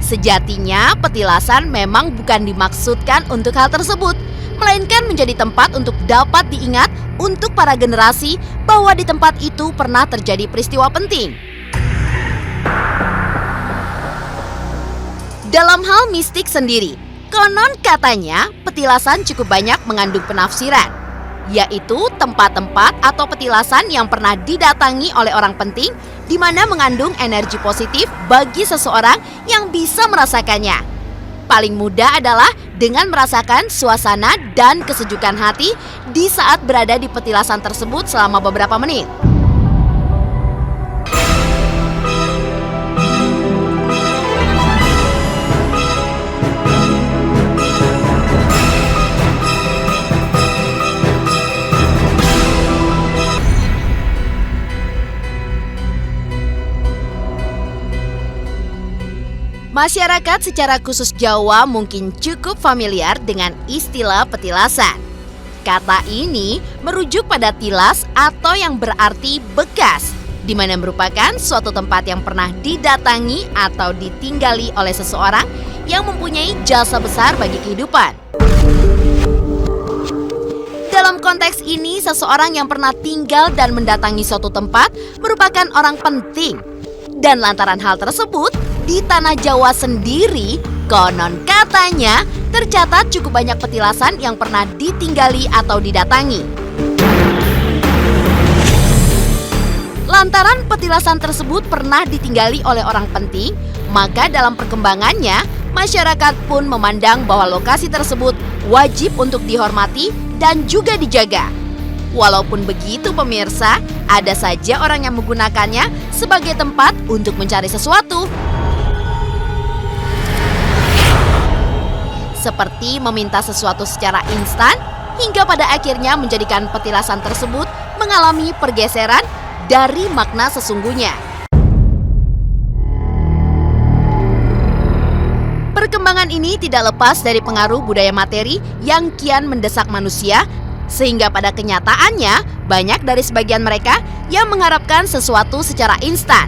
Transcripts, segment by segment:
Sejatinya, petilasan memang bukan dimaksudkan untuk hal tersebut, melainkan menjadi tempat untuk dapat diingat untuk para generasi bahwa di tempat itu pernah terjadi peristiwa penting. Dalam hal mistik sendiri, konon katanya petilasan cukup banyak mengandung penafsiran, yaitu tempat-tempat atau petilasan yang pernah didatangi oleh orang penting di mana mengandung energi positif bagi seseorang yang bisa merasakannya. Paling mudah adalah dengan merasakan suasana dan kesejukan hati di saat berada di petilasan tersebut selama beberapa menit. Masyarakat secara khusus Jawa mungkin cukup familiar dengan istilah petilasan. Kata ini merujuk pada tilas atau yang berarti bekas, di mana merupakan suatu tempat yang pernah didatangi atau ditinggali oleh seseorang yang mempunyai jasa besar bagi kehidupan. Dalam konteks ini, seseorang yang pernah tinggal dan mendatangi suatu tempat merupakan orang penting. Dan lantaran hal tersebut, di tanah Jawa sendiri, konon katanya tercatat cukup banyak petilasan yang pernah ditinggali atau didatangi. Lantaran petilasan tersebut pernah ditinggali oleh orang penting, maka dalam perkembangannya, masyarakat pun memandang bahwa lokasi tersebut wajib untuk dihormati dan juga dijaga. Walaupun begitu pemirsa, ada saja orang yang menggunakannya sebagai tempat untuk mencari sesuatu. Seperti meminta sesuatu secara instan, hingga pada akhirnya menjadikan petilasan tersebut mengalami pergeseran dari makna sesungguhnya. Perkembangan ini tidak lepas dari pengaruh budaya materi yang kian mendesak manusia, sehingga pada kenyataannya banyak dari sebagian mereka yang mengharapkan sesuatu secara instan.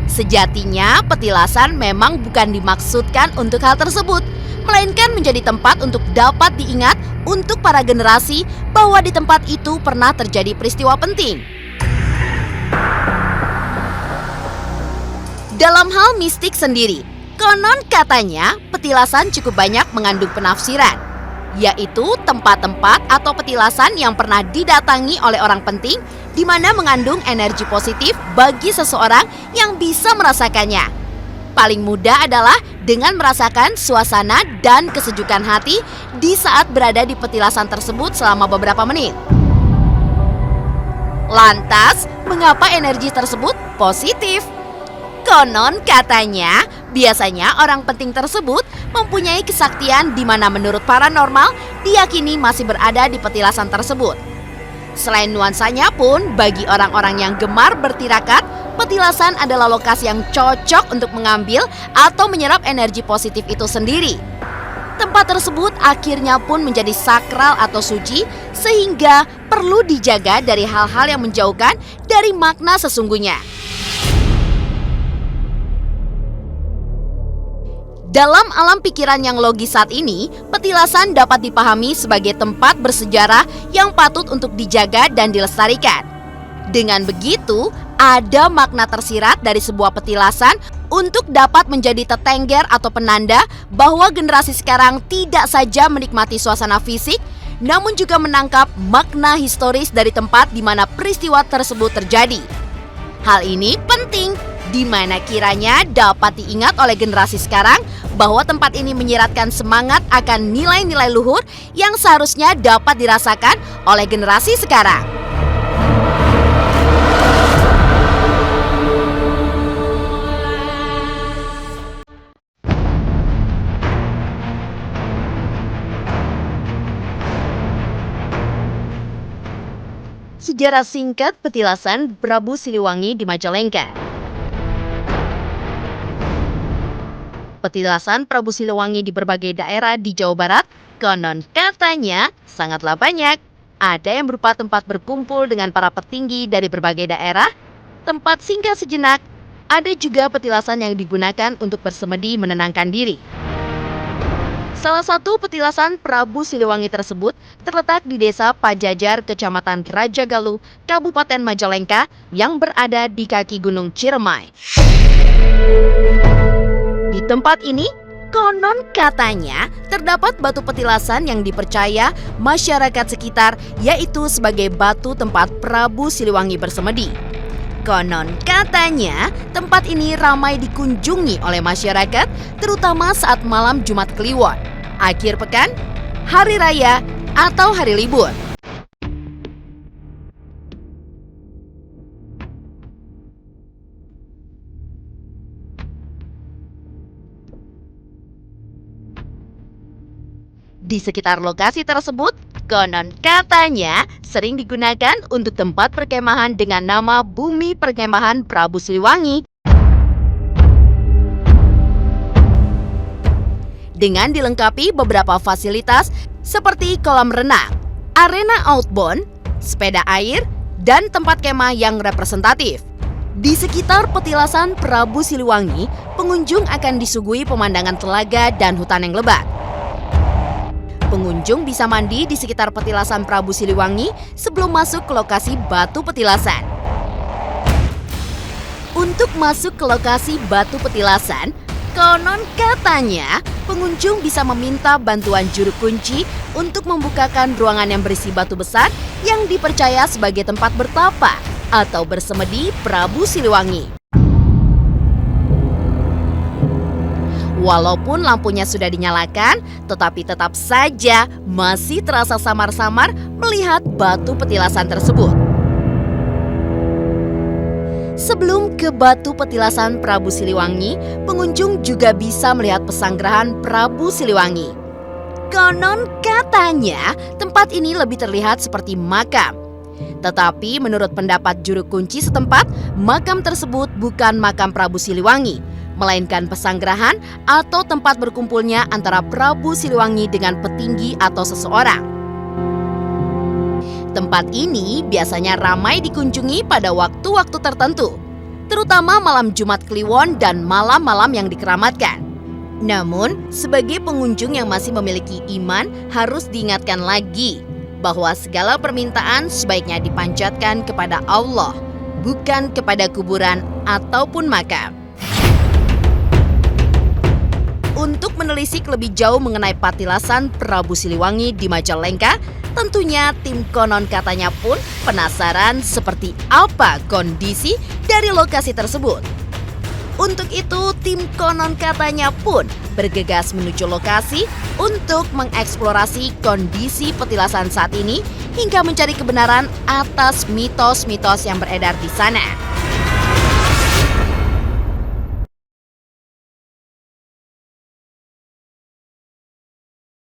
Sejatinya, petilasan memang bukan dimaksudkan untuk hal tersebut, melainkan menjadi tempat untuk dapat diingat untuk para generasi bahwa di tempat itu pernah terjadi peristiwa penting. Dalam hal mistik sendiri, konon katanya petilasan cukup banyak mengandung penafsiran, yaitu tempat-tempat atau petilasan yang pernah didatangi oleh orang penting di mana mengandung energi positif bagi seseorang yang bisa merasakannya. Paling mudah adalah dengan merasakan suasana dan kesejukan hati di saat berada di petilasan tersebut selama beberapa menit. Lantas, mengapa energi tersebut positif? Konon katanya, biasanya orang penting tersebut mempunyai kesaktian di mana menurut paranormal diyakini masih berada di petilasan tersebut. Selain nuansanya pun, bagi orang-orang yang gemar bertirakat, petilasan adalah lokasi yang cocok untuk mengambil atau menyerap energi positif itu sendiri. Tempat tersebut akhirnya pun menjadi sakral atau suci, sehingga perlu dijaga dari hal-hal yang menjauhkan dari makna sesungguhnya. Dalam alam pikiran yang logis saat ini, petilasan dapat dipahami sebagai tempat bersejarah yang patut untuk dijaga dan dilestarikan. Dengan begitu, ada makna tersirat dari sebuah petilasan untuk dapat menjadi tetengger atau penanda bahwa generasi sekarang tidak saja menikmati suasana fisik, namun juga menangkap makna historis dari tempat di mana peristiwa tersebut terjadi. Hal ini penting, di mana kiranya dapat diingat oleh generasi sekarang bahwa tempat ini menyiratkan semangat akan nilai-nilai luhur yang seharusnya dapat dirasakan oleh generasi sekarang. Sejarah singkat petilasan Prabu Siliwangi di Majalengka. Petilasan Prabu Siliwangi di berbagai daerah di Jawa Barat, konon katanya sangatlah banyak. Ada yang berupa tempat berkumpul dengan para petinggi dari berbagai daerah, tempat singgah sejenak, Ada juga petilasan yang digunakan untuk bersemedi menenangkan diri. Salah satu petilasan Prabu Siliwangi tersebut terletak di Desa Pajajar, Kecamatan Rajagaluh, Kabupaten Majalengka yang berada di kaki Gunung Ciremai. Di tempat ini, konon katanya terdapat batu petilasan yang dipercaya masyarakat sekitar, yaitu sebagai batu tempat Prabu Siliwangi bersemedi. Konon katanya tempat ini ramai dikunjungi oleh masyarakat, terutama saat malam Jumat Kliwon, akhir pekan, hari raya, atau hari libur. Di sekitar lokasi tersebut, konon katanya sering digunakan untuk tempat perkemahan dengan nama Bumi Perkemahan Prabu Siliwangi. Dengan dilengkapi beberapa fasilitas seperti kolam renang, arena outbound, sepeda air, dan tempat kemah yang representatif. Di sekitar petilasan Prabu Siliwangi, pengunjung akan disuguhi pemandangan telaga dan hutan yang lebat. Pengunjung bisa mandi di sekitar petilasan Prabu Siliwangi sebelum masuk ke lokasi batu petilasan. Untuk masuk ke lokasi batu petilasan, konon katanya pengunjung bisa meminta bantuan juru kunci untuk membukakan ruangan yang berisi batu besar yang dipercaya sebagai tempat bertapa atau bersemedi Prabu Siliwangi. Walaupun lampunya sudah dinyalakan, tetapi tetap saja masih terasa samar-samar melihat batu petilasan tersebut. Sebelum ke batu petilasan Prabu Siliwangi, pengunjung juga bisa melihat pesanggerahan Prabu Siliwangi. Konon katanya tempat ini lebih terlihat seperti makam. Tetapi menurut pendapat juru kunci setempat, makam tersebut bukan makam Prabu Siliwangi, melainkan pesanggerahan atau tempat berkumpulnya antara Prabu Siliwangi dengan petinggi atau seseorang. Tempat ini biasanya ramai dikunjungi pada waktu-waktu tertentu, terutama malam Jumat Kliwon dan malam-malam yang dikeramatkan. Namun, sebagai pengunjung yang masih memiliki iman, harus diingatkan lagi bahwa segala permintaan sebaiknya dipanjatkan kepada Allah, bukan kepada kuburan ataupun makam. Untuk menelisik lebih jauh mengenai petilasan Prabu Siliwangi di Majalengka, tentunya tim konon katanya pun penasaran seperti apa kondisi dari lokasi tersebut. Untuk itu, tim konon katanya pun bergegas menuju lokasi untuk mengeksplorasi kondisi petilasan saat ini hingga mencari kebenaran atas mitos-mitos yang beredar di sana.